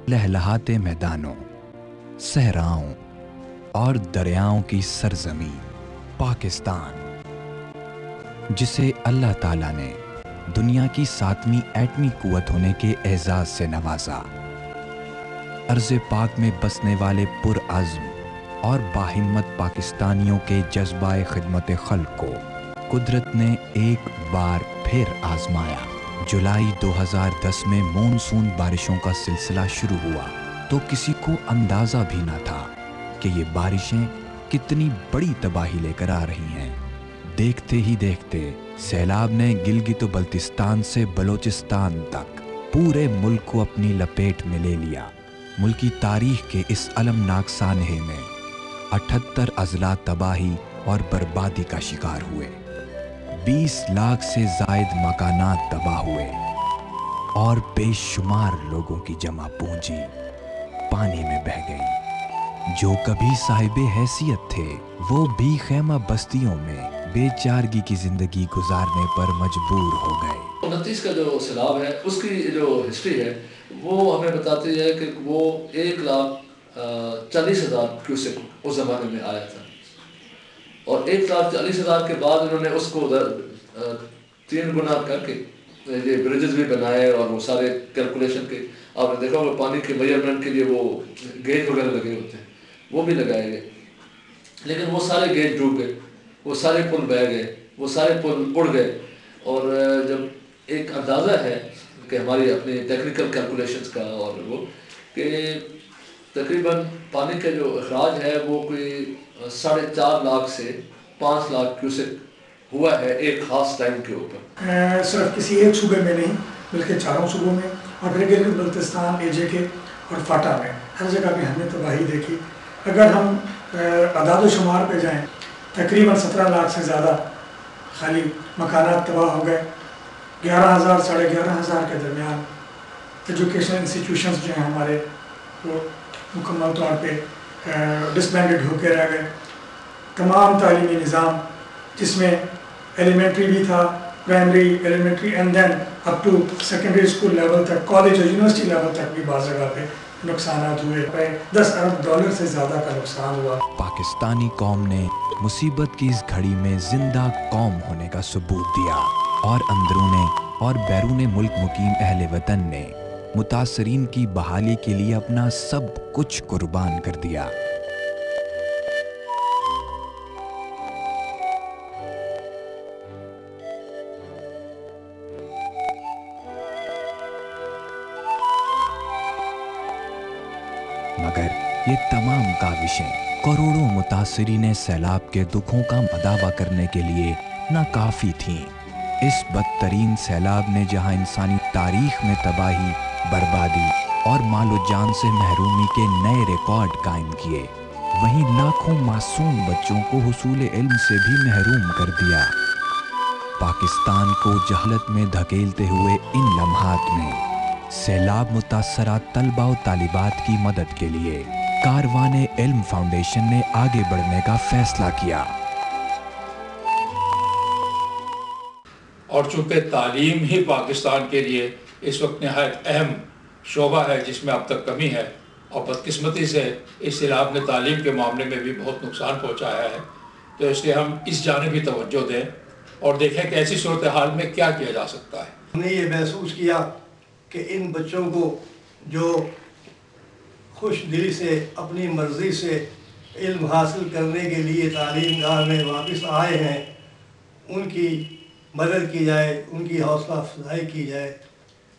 लहलहाते मैदानों, सहराओं और दरियाओं की सरजमी पाकिस्तान, जिसे अल्लाह ताला ने दुनिया की 7वीं एटमी कुव्वत होने के एजाज से नवाजा। अर्ज़ पाक में बसने वाले पुरअज़्म और बाहिम्मत पाकिस्तानियों के जज्बाए खिदमत खल्क को कुदरत ने एक बार फिर आजमाया। जुलाई 2010 में मॉनसून बारिशों का सिलसिला शुरू हुआ तो किसी को अंदाज़ा भी ना था कि ये बारिशें कितनी बड़ी तबाही लेकर आ रही हैं। देखते ही देखते सैलाब ने गिलगित बल्तिस्तान से बलोचिस्तान तक पूरे मुल्क को अपनी लपेट में ले लिया। मुल्की तारीख के इस अलमनाक सानहे में 78 अजला तबाही और बर्बादी का शिकार हुए। 20 लाख से जायद मकानात तबाह हुए और बेशुमार लोगों की जमा पूंजी पानी में बह गई। जो कभी साहिबे हैसियत थे वो भी खैमा बस्तियों में बेचारगी की जिंदगी गुजारने पर मजबूर हो गए। 29 का जो सैलाब है उसकी जो हिस्ट्री है वो हमें बताती है कि वो 1,40,000 क्यूसेक उस ज़माने में आया था और 1,40,000 के बाद उन्होंने उसको 3 गुना करके ये ब्रिजेस भी बनाए और वो सारे कैलकुलेशन के आपने देखा होगा पानी के मेजरमेंट के लिए वो गेज वगैरह लगे होते हैं वो भी लगाए गए, लेकिन वो सारे गेज डूब गए, वो सारे पुल बह गए, वो सारे पुल उड़ गए। और जब एक अंदाज़ा है कि हमारी अपनी टेक्निकल कैलकुलेशंस का और वो कि तकरीबन पानी का जो अखराज है वो कोई 4.5 लाख से 5 लाख क्यूसेक हुआ है एक ख़ास टाइम के ऊपर। सिर्फ किसी एक सूबे में नहीं बल्कि 4 सूबों में और फिर गिलगित बल्तिस्तान, AJK और फाटा में हर जगह भी हमने तबाही देखी। अगर हम अदाद शुमार पे जाएं तकरीबन 17 लाख से ज़्यादा खाली मकानात तबाह हो गए। 11,000 साढ़े 11,000 के दरमियान एजुकेशन इंस्टीट्यूशंस जो हैं हमारे वो मुकम्मल तौर पे डिसबैंडेड होकर रह गए। तमाम तालीमी निज़ाम जिसमें एलिमेंट्री भी था, primary, elementary and then up to secondary school level तक, कॉलेज और यूनिवर्सिटी लेवल तक भी बाज़ जगह पे नुकसानात हुए। $10 अरब से ज़्यादा का नुकसान हुआ। पाकिस्तानी कौम ने मुसीबत की इस घड़ी में जिंदा कौम होने का सबूत दिया और अंदरूने और बैरूने मुल्क मुकीम अहले वतन ने मुतासरीन की बहाली के लिए अपना सब कुछ कुर्बान कर दिया। मगर ये तमाम काविशें करोड़ों मुतासरीन सैलाब के दुखों का मदावा करने के लिए नाकाफी थीं। इस बदतरीन सैलाब ने जहां इंसानी तारीख में तबाही, बर्बादी और मालो जान से महरूमी के नए रिकॉर्ड कायम किए, वहीं लाखों मासूम बच्चों को हुसूल इल्म से भी महरूम कर दिया। पाकिस्तान को जहलत में धकेलते हुए इन लम्हात में सैलाब मुतासरा तलबा और तालिबात की मदद के लिए कारवाने इल्म फाउंडेशन ने आगे बढ़ने का फैसला किया। और चूँकि तालीम ही पाकिस्तान के लिए इस वक्त नहायत अहम शोबा है जिसमें अब तक कमी है और बदकिस्मती से इस सैलाब ने तालीम के मामले में भी बहुत नुकसान पहुँचाया है, तो इसलिए हम इस जानिब भी तवज्जो दें और देखें कि ऐसी सूरत हाल में क्या किया जा सकता है। हमने ये महसूस किया कि इन बच्चों को जो खुश दिली से अपनी मर्ज़ी से इल्म हासिल करने के लिए तालीम गाह में वापस आए हैं, उनकी मदद की जाए, उनकी हौसला अफजाई की जाए,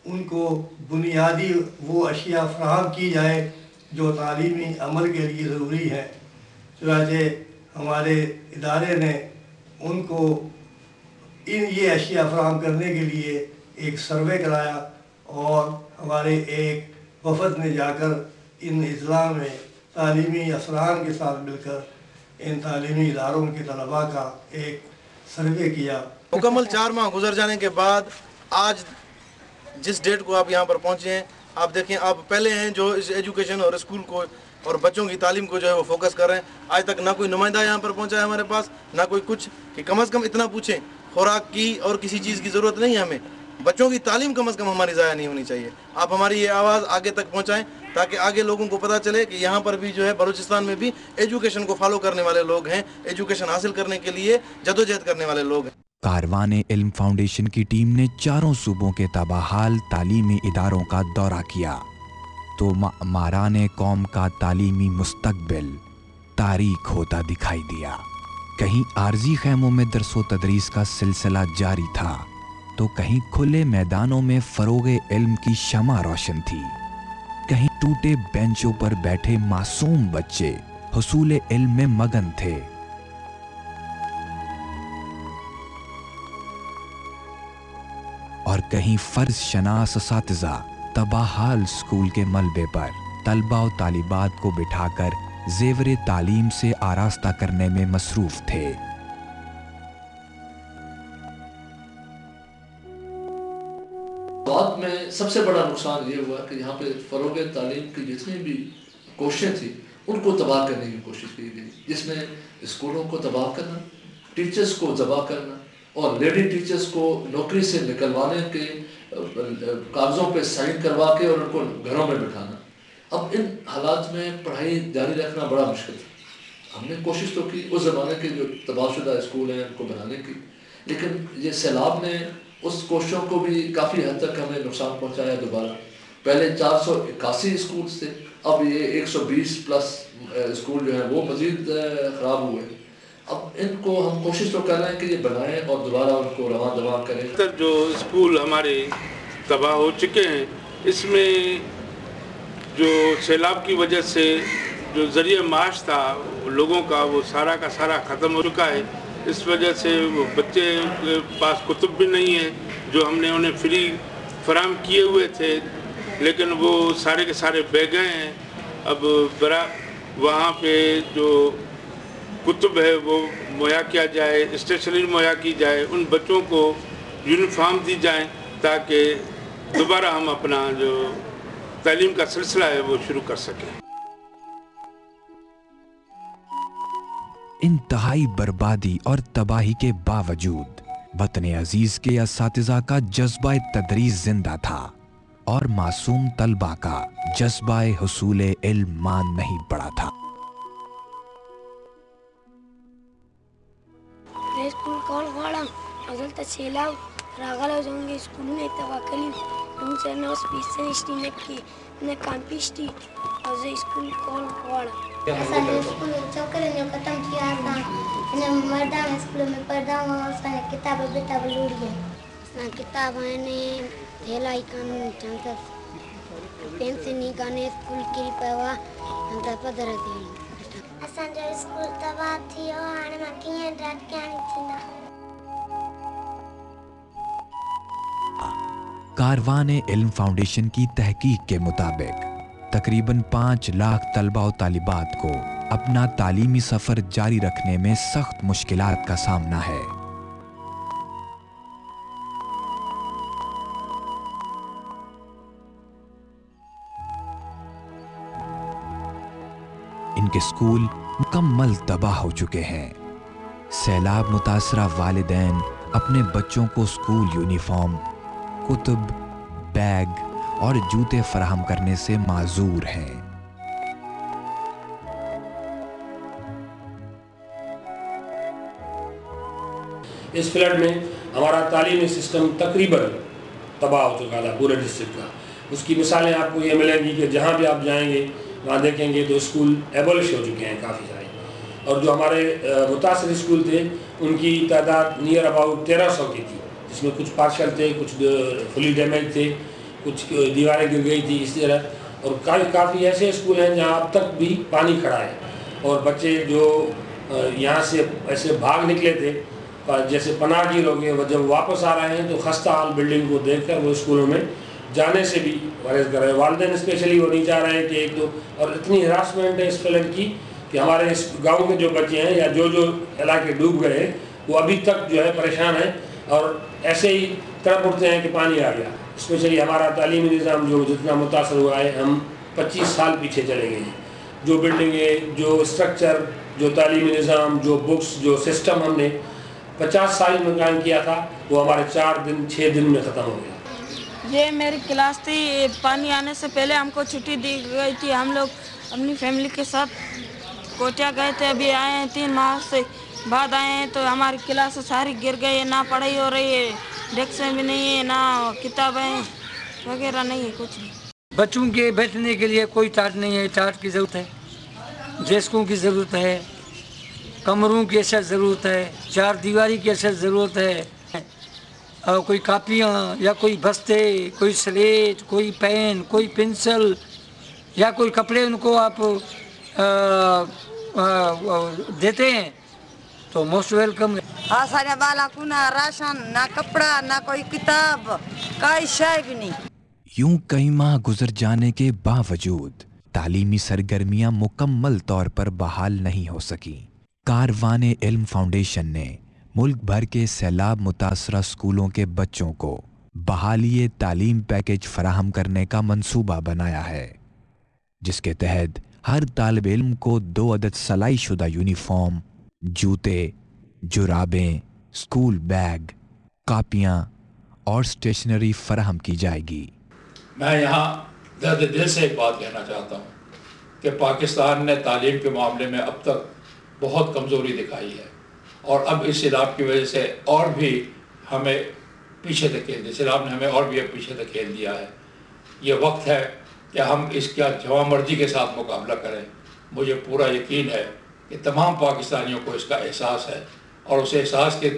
उनको बुनियादी वो अशिया फराहम की जाए जो तालीमी अमल के लिए ज़रूरी है। चुनांचे हमारे इदारे ने उनको ये अशिया फराहम करने के लिए एक सर्वे कराया और हमारे एक वफद ने जाकर इन अजला में तालीमी अफसरान के साथ मिलकर इन तालीमी इदारों के तलबा का एक सर्वे किया। मुकम्मल 4 माह गुजर जाने के बाद आज जिस डेट को आप यहाँ पर पहुँचे हैं, आप देखें आप पहले हैं जो इस एजुकेशन और स्कूल को और बच्चों की तालीम को जो है वो फोकस कर रहे हैं। आज तक ना कोई नुमाइंदा यहाँ पर पहुँचा है हमारे पास, ना कोई कुछ कि कम से कम इतना पूछें खुराक की और किसी चीज़ की ज़रूरत नहीं है हमें, बच्चों की तालीम कम से कम हमारी ज़ाया नहीं होनी चाहिए। आप हमारी ये आवाज़ आगे तक पहुँचाएँ تاکہ آگے لوگوں کو پتہ چلے کہ یہاں پر بھی جو ہے بلوچستان میں بھی ایجوکیشن کو فالو کرنے والے لوگ ہیں، ایجوکیشن حاصل کرنے کے لیے جدوجہد کرنے والے لوگ ہیں۔ کاروان علم فاؤنڈیشن کی ٹیم نے چاروں صوبوں کے تابحال تعلیمی اداروں کا دورہ کیا تو معماران قوم کا تعلیمی مستقبل تاریک ہوتا دکھائی دیا۔ کہیں عارضی خیموں میں درس و تدریس کا سلسلہ جاری تھا تو کہیں کھلے میدانوں میں فروغ علم کی شمع روشن تھی، کہیں ٹوٹے بینچوں پر بیٹھے معصوم بچے حصول علم میں مگن تھے۔ اور کہیں فرض شناس اساتذہ تباحال اسکول کے ملبے پر طلبہ و طالبات کو بٹھا کر زیور تعلیم سے آراستہ کرنے میں مصروف تھے۔ بعد میں سب سے بڑا نقصان یہ ہوا کہ یہاں پہ فروغ تعلیم کی جتنی بھی کوششیں تھیں ان کو تباہ کرنے کی کوشش کی گئی، جس میں اسکولوں کو تباہ کرنا، ٹیچرز کو تباہ کرنا اور لیڈی ٹیچرز کو نوکری سے نکلوانے کے کاغذوں پہ سائن کروا کے اور ان کو گھروں میں بٹھانا۔ اب ان حالات میں پڑھائی جاری رکھنا بڑا مشکل تھا۔ ہم نے کوشش تو کی اس زمانے کے جو تباہ شدہ اسکول ہیں ان کو بنانے کی، لیکن یہ سیلاب نے اس کوششوں کو بھی کافی حد تک ہمیں نقصان پہنچایا۔ دوبارہ پہلے 481 اسکولز تھے، اب یہ 120 پلس اسکول جو ہیں وہ مزید خراب ہوئے۔ اب ان کو ہم کوشش تو کر رہے ہیں کہ یہ بنائیں اور دوبارہ ان کو رواں دواں کریں۔ جو اسکول ہمارے تباہ ہو چکے ہیں، اس میں جو سیلاب کی وجہ سے جو ذریعہ معاش تھا لوگوں کا وہ سارا کا سارا ختم ہو چکا ہے۔ اس وجہ سے وہ بچے کے پاس کتب بھی نہیں ہیں جو ہم نے انہیں فری فراہم کیے ہوئے تھے، لیکن وہ سارے کے سارے بہ گئے ہیں۔ اب وہاں پہ جو کتب ہے وہ مہیا کیا جائے، اسٹیشنری مہیا کی جائے، ان بچوں کو یونیفارم دی جائیں تاکہ دوبارہ ہم اپنا جو تعلیم کا سلسلہ ہے وہ شروع کر سکیں۔ انتہائی بربادی اور تباہی کے باوجود وطن عزیز کے اساتذہ کا جذبہ تدریس زندہ تھا اور معصوم طلبہ کا جذبہ حصول علم مان نہیں پڑا تھا۔ اسکول کول غواړم او دلته سیلاب راغلی او زموږ اسکولونه یې تباه کړي، زموږ سره نه اوس پیسې شته نه کې نه کامپي شته او زه اسکول کول غواړم۔ असांजे स्कूल में छोकिरियुनि जो ख़तमु थी वियो आहे। हिन मर्दाने स्कूल में पढ़ंदा हुआ असांजा किताब विताब लुड़ी आहिनि। असां किताब आहिनि इलाही कान चवनि त पेंसिल ई कान्हे, स्कूल किरी पियो आहे त पधर थी वञनि। असांजो स्कूल तबाह थी वियो, हाणे मां कीअं डाकियाणी थींदा। کاروان علم فاؤنڈیشن کی تحقیق کے مطابق تقریباً 5 لاکھ طلبہ و طالبات کو اپنا تعلیمی سفر جاری رکھنے میں سخت مشکلات کا سامنا ہے۔ ان کے اسکول مکمل تباہ ہو چکے ہیں۔ سیلاب متاثرہ والدین اپنے بچوں کو اسکول یونیفارم، کتب، بیگ اور جوتے فراہم کرنے سے معذور ہیں۔ اس فلڈ میں ہمارا تعلیمی سسٹم تقریباً تباہ ہو چکا تھا پورے ڈسٹرکٹ کا۔ اس کی مثالیں آپ کو یہ ملیں گی کہ جہاں بھی آپ جائیں گے وہاں دیکھیں گے تو اسکول ایبولش ہو چکے ہیں کافی سارے، اور جو ہمارے متاثر اسکول تھے ان کی تعداد نیئر اباؤٹ 1300 کی تھی، جس میں کچھ پارشل تھے، کچھ فلی ڈیمیج تھے، کچھ دیواریں گر گئی تھی اس طرح، اور کافی ایسے اسکول ہیں جہاں اب تک بھی پانی کھڑا ہے، اور بچے جو یہاں سے ایسے بھاگ نکلے تھے جیسے پناہ گیر ہو گئے، جب واپس آ رہے ہیں تو خستہ حال بلڈنگ کو دیکھ کر وہ اسکولوں میں جانے سے بھی گریز کر رہے ہیں۔ والدین اسپیشلی وہ نہیں چاہ رہے ہیں کہ ایک دو، اور اتنی ہراسمنٹ ہے اس فلڈ کی کہ ہمارے اس گاؤں کے جو بچے ہیں یا جو علاقے ڈوب گئے ہیں وہ ابھی تک جو ہے پریشان ہیں اور ایسے ہی تڑپ اٹھتے ہیں کہ پانی آ گیا۔ اسپیشلی ہمارا تعلیمی نظام جو جتنا متاثر ہوا ہے، ہم 25 سال پیچھے چلے گئے ہیں۔ جو بلڈنگیں، جو اسٹرکچر، جو تعلیمی نظام، جو بکس، جو سسٹم ہم نے 50 سال میں قائم کیا تھا وہ ہمارے 4 دن 6 دن میں ختم ہو گیا۔ ये मेरी क्लास थी। पानी आने से पहले हमको छुट्टी दी गई थी। हम लोग अपनी फैमिली के साथ कोटिया गए थे, अभी आए हैं 3 माह से बाद आए हैं, तो हमारी क्लास सारी गिर गई है, ना पढ़ाई हो रही है, डेस्क भी नहीं है, ना किताबें वगैरह नहीं है, कुछ नहीं। बच्चों के बैठने के लिए कोई टाट नहीं है, टाट की ज़रूरत है, डेस्कों की ज़रूरत है, कमरों की अशद ज़रूरत है, 4 दीवारी की अशद ज़रूरत है, और कोई कापियाँ या कोई बस्ते, कोई स्लेट, कोई पेन, कोई पेंसिल या कोई कपड़े उनको आप देते हैं तो मोस्ट वेलकम है। सारे बाला को ना राशन, ना कपड़ा, ना कोई किताब, कोई शय भी नहीं। यूं कई माह गुजर जाने के बावजूद तालीमी सरगर्मियां मुकम्मल तौर पर बहाल नहीं हो सकी। कारवाने इल्म फाउंडेशन ने मुल्क भर के सैलाब मुतासरा स्कूलों के बच्चों को बहाली तालीम पैकेज फराहम करने का मंसूबा बनाया है, जिसके तहत हर तालिब इल्म को 2 अदद सलाई शुदा यूनिफॉर्म, जूते, जुराबें, स्कूल बैग, कापियाँ और स्टेशनरी फराहम की जाएगी। मैं यहाँ दर्द दिल से एक बात कहना चाहता हूँ कि पाकिस्तान ने तालीम के मामले में अब तक बहुत कमज़ोरी दिखाई है, और अब इस सैलाब की वजह से और भी हमें पीछे धकेल दिया, सैलाब ने हमें और भी पीछे धकेल दिया है। ये वक्त है कि हम इसका जवामर्दी के साथ मुकाबला करें। मुझे पूरा यकीन है कि तमाम पाकिस्तानियों को इसका एहसास है, और उस एहसास के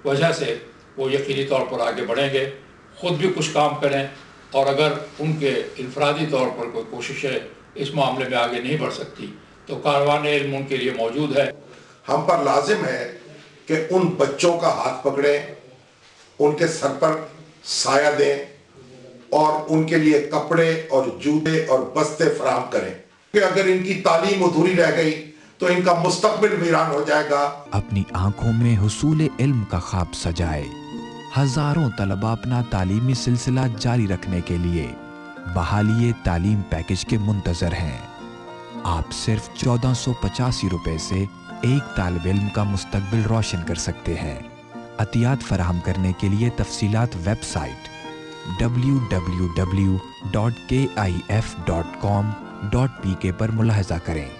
वजह से वो यकीनी तौर पर आगे बढ़ेंगे, ख़ुद भी कुछ काम करें, और अगर उनके इनफरादी तौर पर कोई कोशिशें इस मामले में आगे नहीं बढ़ सकती तो कारवाने इल्म उनके लिए मौजूद है। हम पर लाजिम है कि उन बच्चों का हाथ पकड़ें, उनके सर पर साया दें और उनके लिए कपड़े और जूते और बस्ते फराहम करें, कि अगर इनकी तालीम अधूरी रह गई तो इनका मुस्तकबिल वीरान हो जाएगा। अपनी आंखों में हुसूल इल्म का ख्वाब सजाए हजारों तलबा अपना तालीमी सिलसिला जारी रखने के लिए बहाली तालीम पैकेज के मुंतजर हैं। आप सिर्फ 1485 रुपए से एक तालिब इल्म का मुस्तकबिल रोशन कर सकते हैं। अतियात फराहम करने के लिए तफसीलात वेबसाइट www.kif.com.pk पर मुलाहजा करें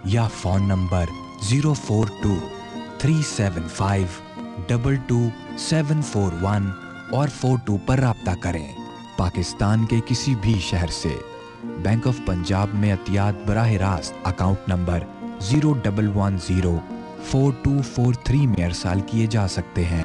या फ़ोन नंबर 042-375-22741 और 42 पर राब्ता करें। पाकिस्तान के किसी भी शहर से बैंक ऑफ पंजाब में अतियात बराह रास्त अकाउंट नंबर 01104243 में अरसाल किए जा सकते हैं।